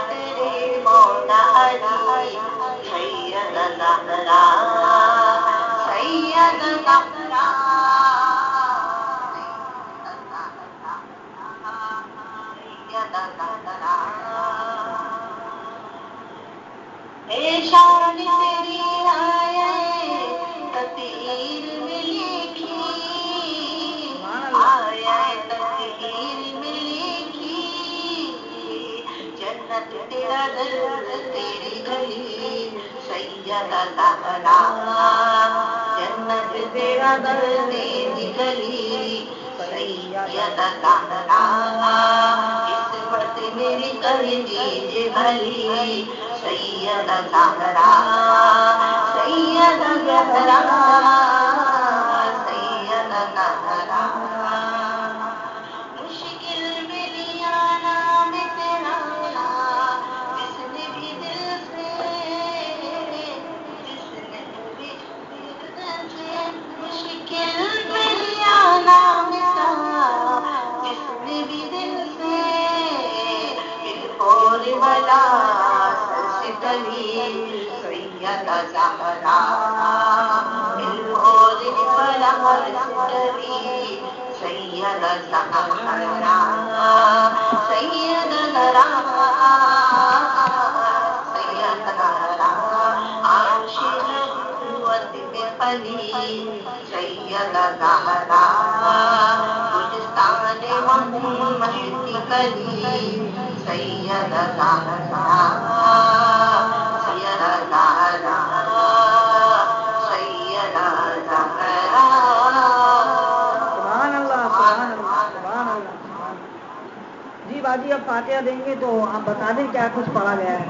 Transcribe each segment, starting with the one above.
تیرے مولا علی سید زہرا سید زہرا اے شان تیری آئے تطہیر میں لکھی آئے تطہیر میں لکھی جنت تیرا در تیری گلی سید زہرا جنت تیرا در تیری گلی سید زہرا عصمت میری کر دیجئے بھلی سید زہرا سید زہرا سید زہرا مشکل میں لیا نام تیرا جس نے بھی دل سے جس نے بھی دل سے مشکل میں لیا نام تیرا جس نے بھی دل سے اور بلا سلی سید زہرا اور بلا سلی سید زہرا سید زہرا سید زہرا عرش نبوت میں پلی سید زہرا گلستان محمد کی کلی سید زہرا سید زہرا سید زہرا سبحان اللہ سبحان اللہ سبحان اللہ. جی باجی اب فاتحہ دیں گے تو آپ بتا دیں کیا کچھ پڑھا گیا ہے.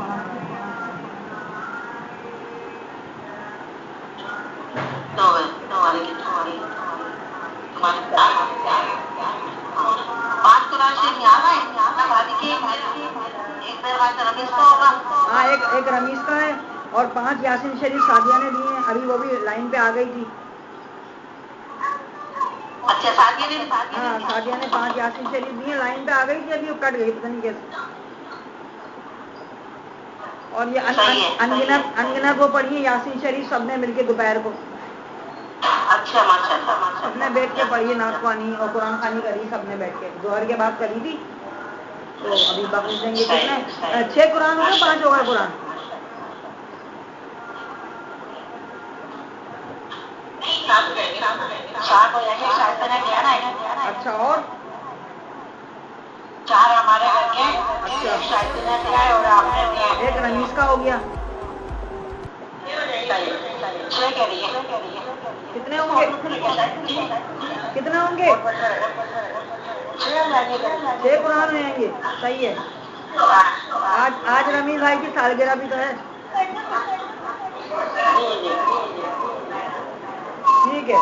پانچ قرآن شریف یہاں ہے ایک دروازہ رمیز کا ہوگا. ہاں ایک رمیز کا ہے اور 5 یاسین شریف سعدیہ نے دیے ہیں. ابھی وہ بھی لائن پہ آ گئی تھی. اچھا سعدیہ نے ہاں سعدیہ نے 5 یاسین شریف دیے. لائن پہ آ گئی تھی ابھی وہ کٹ گئی پتہ نہیں کیسے. اور یہ انگنت وہ پڑھی یاسین شریف سب نے مل کے دوپہر کو. اچھا ماشاء اللہ سب نے بیٹھ کے پڑھی نعت خوانی اور قرآن خوانی کری سب نے بیٹھ کے. ظہر کے بعد کری تھی تو ابھی باقی دیں گے. کتنے 6 قرآن ہو گئے 5 ہو گئے قرآن. اچھا اور 4 ہمارے گھر کے. اچھا اور آپ نے ایک رمیز کا ہو گیا. 6 کہہ رہی ہے. کتنے ہوں گے کتنے ہوں گے 6 قرآن ہو جائیں گے. صحیح ہے. آج رمیز بھائی کی سالگرہ بھی تو ہے. ٹھیک ہے.